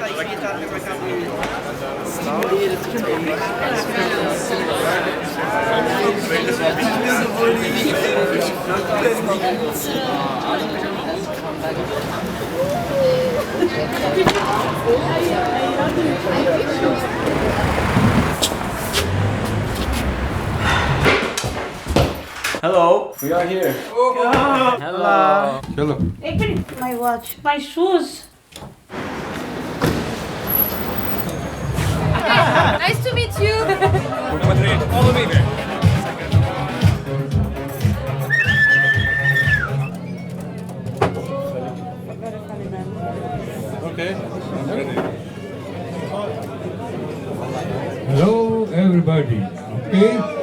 Hello, we are here. Oh. Hello. Hello. My watch, my shoes. Nice to meet you. Follow me there. Okay. Hello, everybody. Okay.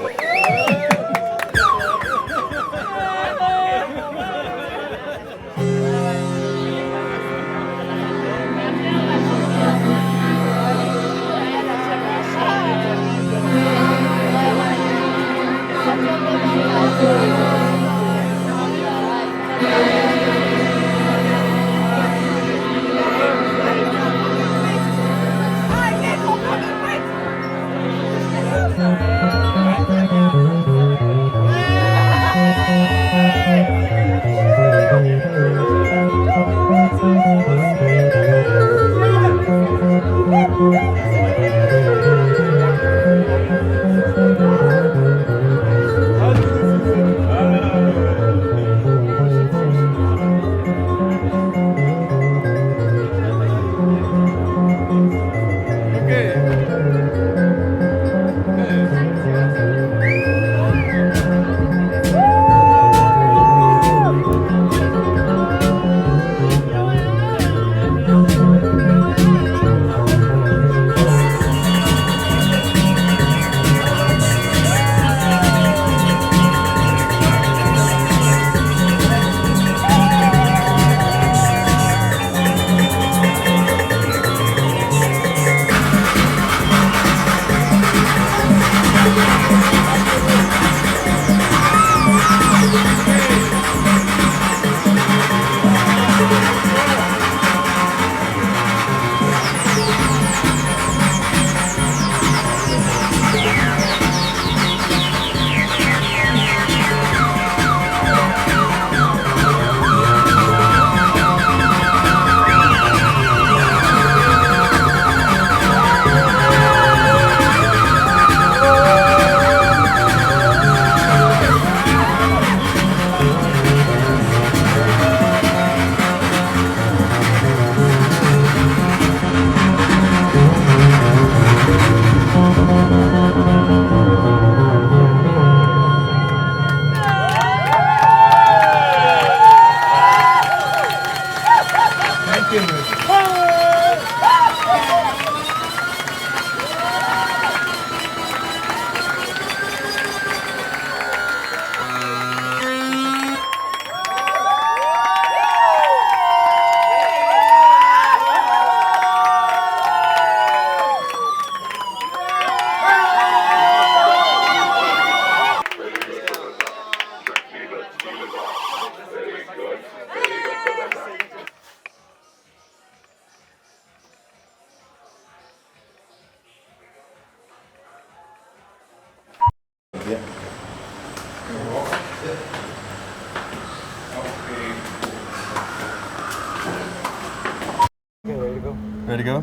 Ready to go?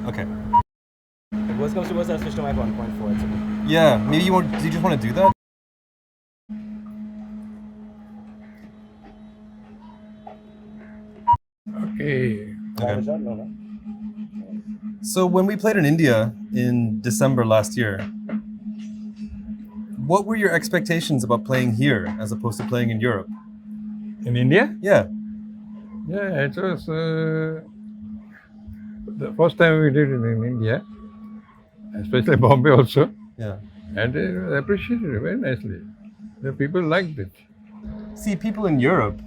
Okay. If worst comes to worst, I'll switch to my 1.4. It's okay. Yeah, maybe you want. Do you just want to do that? Okay. Okay. So when we played in India in December last year, what were your expectations about playing here as opposed to playing in Europe? In India? Yeah. Yeah, it was the first time we did it in India, especially Bombay also, Yeah. and they appreciated it very nicely. The people liked it. See, people in Europe,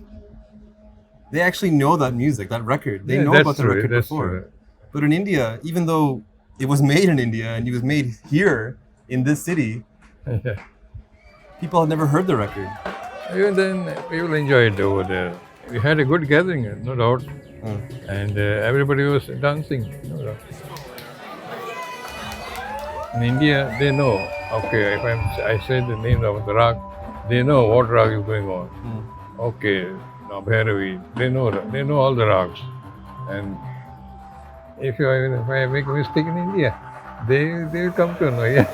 they actually know that music, that record. They Yeah, know that's about the true, record that's before. true. But in India, even though it was made in India and it was made here in this city, Yeah. people had never heard the record. Even then, people enjoyed it over there. We had a good gathering, no doubt. And everybody was dancing. In India, they know. Okay, if I say the name of the rag, they know what rag is going on. Okay, now Bhairavi, they know all the rags. And if I make a mistake in India, they will come to know. Yeah.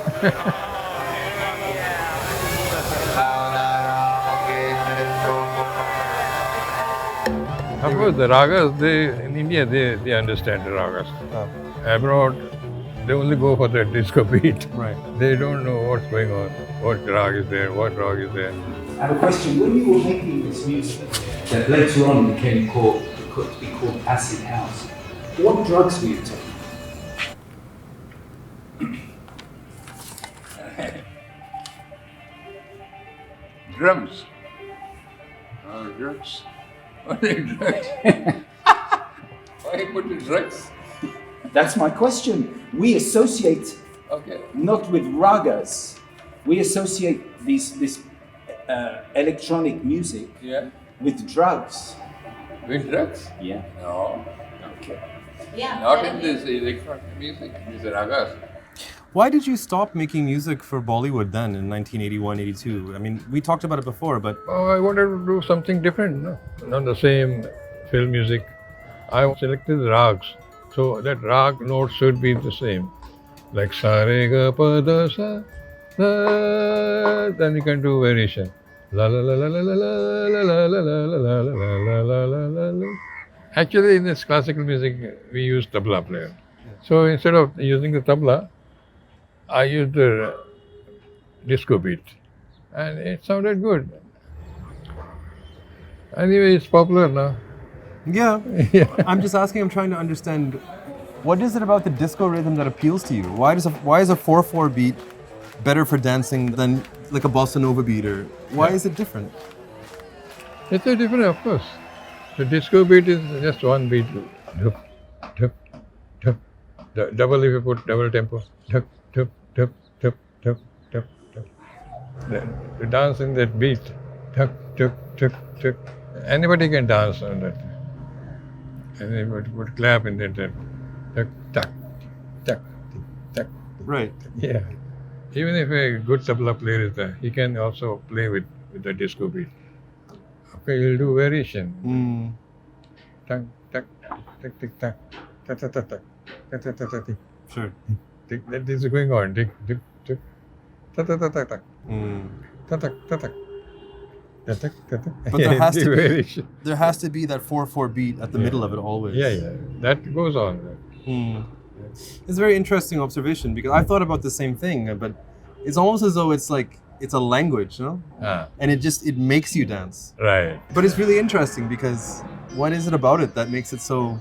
Of course, the ragas, in India, they understand the ragas. Abroad, they only go for the disco beat. Right. They don't know what's going on, what rag is there, what rag is there. I have a question. When you were making this music that later on became to be called acid house, what drugs were you taking? Drums. Drugs. What are drugs? Why put the drugs? That's my question. We associate Okay. not with ragas. We associate this electronic music Yeah. with drugs. With drugs? Yeah. No. Okay. Yeah. Not in this electronic music. These are ragas. Why did you stop making music for Bollywood then in 1981, 82? I mean, we talked about it before, but Oh, I wanted to do something different, no? Not the same film music. I selected the rags, so that rag note should be the same. Like sa re ga pa da sa, la, then you can do variation. La la la la la la la la la la la la la la la la la la. Actually, in this classical music, we use tabla player. So instead of using the tabla, I used the disco beat, and it sounded good. Anyway, it's popular now. yeah. I'm just asking, I'm trying to understand, what is it about the disco rhythm that appeals to you? Why is a 4/4 beat better for dancing than like a bossa nova beat, or why is it different? It's a different, of course. The disco beat is just one beat. Dup, dup, dup. The double if you put double tempo. Dup, dup, dup, dup, dup, dup, dup. The dance in that beat. Dup, dup, dup, dup. Anybody can dance on that. Anybody would clap in that. Tuck, tuck, tuck, tuck. Right. Yeah. Even if a good tabla player is there, he can also play with the disco beat. Okay, he'll do variation. Tuck, tuck, tick, tick, tuck, tuck, tuck, tuck, tuck, tuck, tuck, tuck, tuck, tick. Sure. Tick. That is going on. Tick, tick, tick, tuck, tuck, tuck, tuck, tuck, tuck, tuck, tuck, tuck. Tuck, tuck, tuck, tuck. But there has to be variation. there has to be that 4/4 beat at the middle of it always. Yeah. That goes on. It's a very interesting observation because I've thought about the same thing, but it's almost as though it's like it's a language, you know? Ah, And it makes you dance. right. But it's really interesting because what is it about it that makes it so?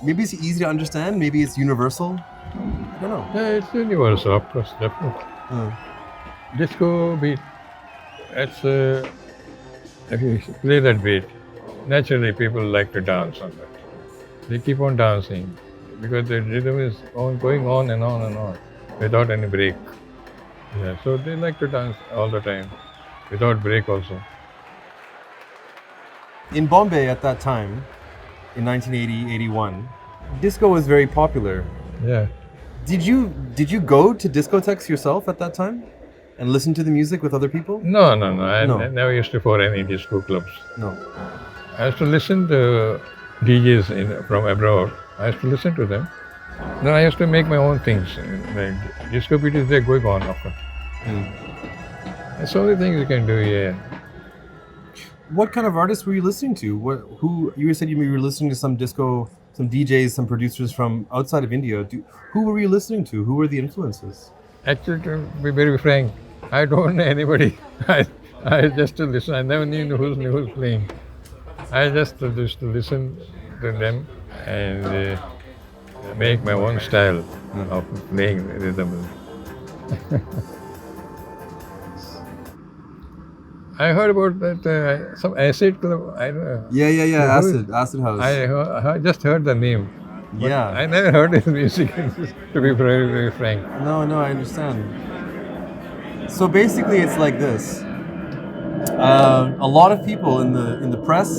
Maybe it's easy to understand. Maybe it's universal. I don't know. Yeah, it's universal, of course, definitely. Disco beat. That's if you play that beat, naturally people like to dance on that. They keep on dancing because the rhythm is going on and on and on without any break. Yeah, so they like to dance all the time without break also. In Bombay at that time, in 1980, 81, disco was very popular. Yeah. Did you go to discotheques yourself at that time and listen to the music with other people? No. I No. never used to for any disco clubs. No. I used to listen to DJs from abroad. I used to listen to them. Then I used to make my own things. Like disco beat is there going on, of course. That's the only thing you can do here. What kind of artists were you listening to? Who you said you were listening to some disco, some DJs, some producers from outside of India. Who were you listening to? Who were the influences? Actually, to be very frank, I don't know anybody. I just to listen. I never knew who's playing. I just used to listen to them and make my own style of playing rhythm. I heard about that some acid club. I don't know. Yeah. Who- Acid house. I just heard the name. But Yeah. I never heard his music. To be very, very frank. No, I understand. So basically, it's like this. A lot of people in the press,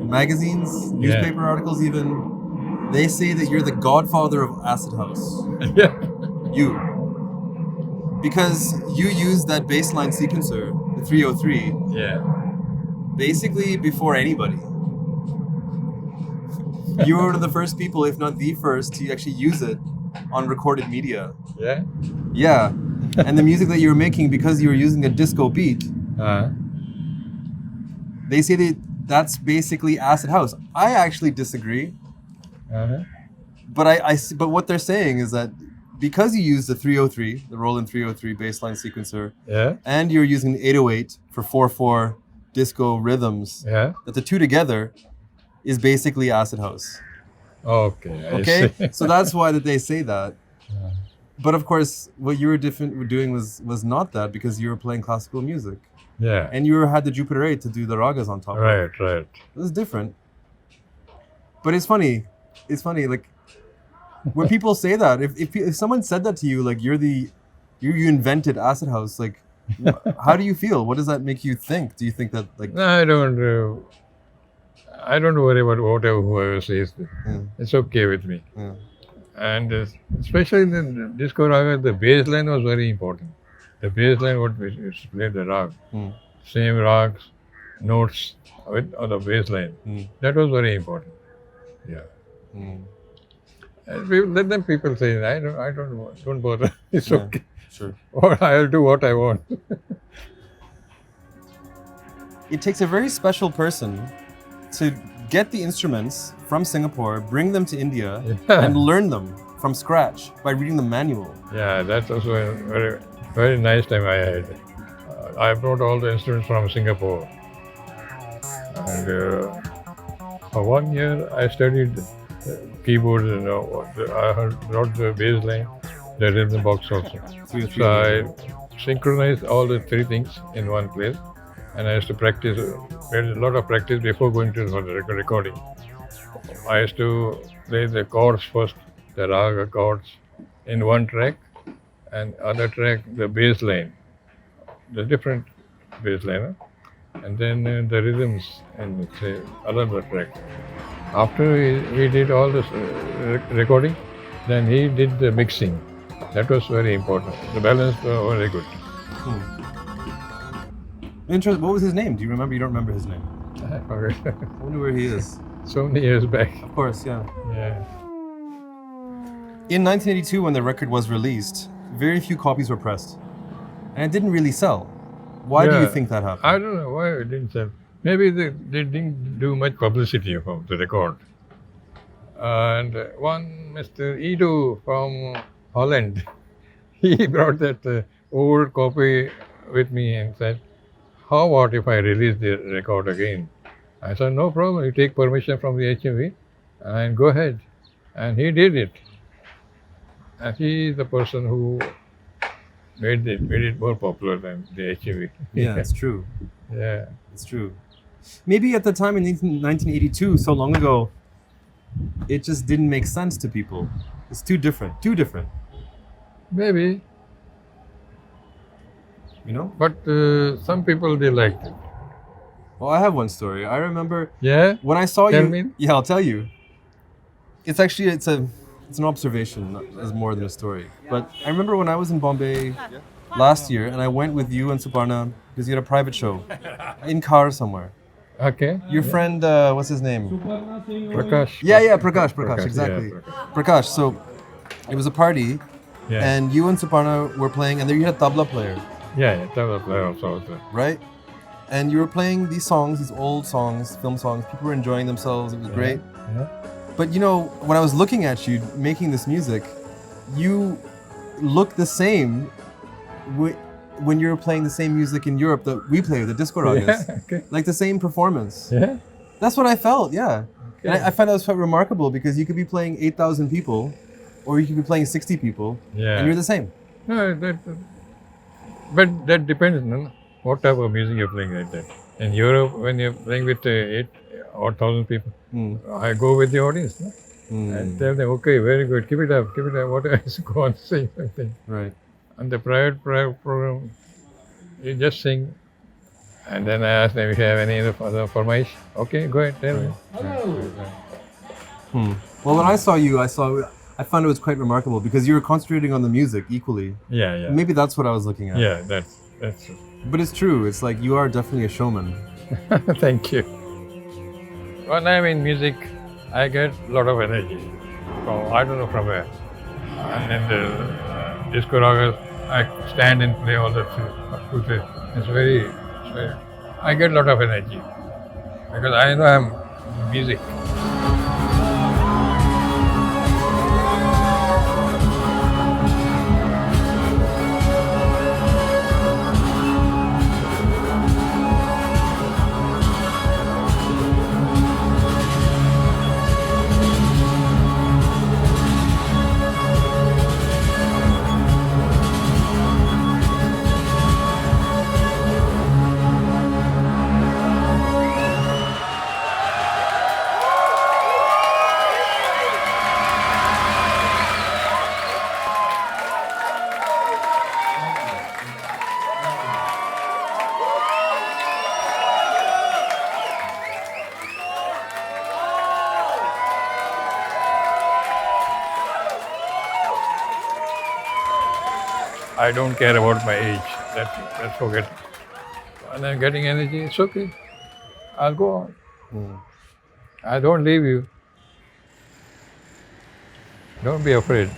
magazines, newspaper articles even, they say that you're the godfather of acid house. Yeah. You. Because you use that baseline sequencer, the 303, Yeah. basically before anybody. You were one of the first people, if not the first, to actually use it on recorded media. Yeah. Yeah. And the music that you were making, because you were using a disco beat, they say that that's basically acid house. I actually disagree. But what they're saying is that because you use the 303, the Roland 303 baseline sequencer, and you're using 808 for 4/4 disco rhythms, that the two together is basically acid house. Okay. Okay? So that's why that they say that. But of course, what you were doing was not that, because you were playing classical music. Yeah. And you had the Jupiter 8 to do the ragas on top of it. Right. It was different. But it's funny, like, when people say that, if someone said that to you, like, you invented acid house, like, how do you feel? What does that make you think? Do you think that, like... No, I don't worry about whoever says that. It's okay with me. And especially in the disco raga, the bass line was very important. The bass line, what we used to play the rag. Same rags, notes on the bass line. That was very important. Yeah. And let them people say, don't bother. It's okay. Sure. Or I'll do what I want. It takes a very special person to get the instruments from Singapore, bring them to India, and learn them from scratch by reading the manual. Yeah, that's also a very, very nice time I had. I brought all the instruments from Singapore. And for 1 year, I studied keyboards, I brought the bass line, the rhythm box also. So I synchronized all the three things in one place. And I used to practice, we had a lot of practice before going to the recording. I used to play the chords first, the raga chords, in one track, and other track, the bass line, the different bass line, and then the rhythms in, say, another track. After we did all this recording, then he did the mixing. That was very important. The balance was very good. Interesting. What was his name? Do you remember? You don't remember his name? I forget. I wonder where he is. So many years back. Of course, yeah. Yeah. In 1982, when the record was released, very few copies were pressed. And it didn't really sell. Why do you think that happened? I don't know why it didn't sell. Maybe they didn't do much publicity of the record. And one Mr. Edo from Holland, he brought that old copy with me and said, how about if I release the record again? I said, no problem, you take permission from the HMV and go ahead. And he did it. And he is the person who made it more popular than the HMV. Yeah, it's true. Yeah. It's true. Maybe at the time in 1982, so long ago, it just didn't make sense to people. It's too different. Maybe. You know? But some people, they liked it. Well, I have one story. I remember when I saw Tell you. me. Yeah, I'll tell you. It's actually it's an observation as more than a story. But I remember when I was in Bombay last year, and I went with you and Suparna because you had a private show in car somewhere. Okay. Your friend, what's his name? Prakash. Yeah, Prakash, exactly. Yeah, Prakash. So it was a party, Yeah. and you and Suparna were playing, and there you had a tabla player, Yeah, tabla player also. right? And you were playing these songs, these old songs, film songs. People were enjoying themselves. It was great. Yeah. But you know, when I was looking at you making this music, you look the same when you're playing the same music in Europe that we play, the disco ragas. Yeah, okay. Like the same performance. Yeah. That's what I felt, yeah. Okay. And I find that was quite remarkable because you could be playing 8,000 people or you could be playing 60 people and you're the same. No, but that depends on what type of music you're playing like that. In Europe, when you're playing with 8 or 1,000 people, I go with the audience and tell them, okay, very good, keep it up. What else? Go on, sing something. Right. And the private program, you just sing And then I asked them if you have any other formation. Okay, go ahead, tell me. Well, when I saw you, I found it was quite remarkable because you were concentrating on the music equally. Yeah, yeah. Maybe that's what I was looking at. Yeah, that's But it's true. It's like you are definitely a showman. Thank you. When I'm in music, I get a lot of energy. From, I don't know from where. And in the disco Ragas, I stand and play all the flute. It's very, I get a lot of energy because I know I'm music. I don't care about my age. That's forget. When I'm getting energy, it's okay. I'll go on. I don't leave you. Don't be afraid.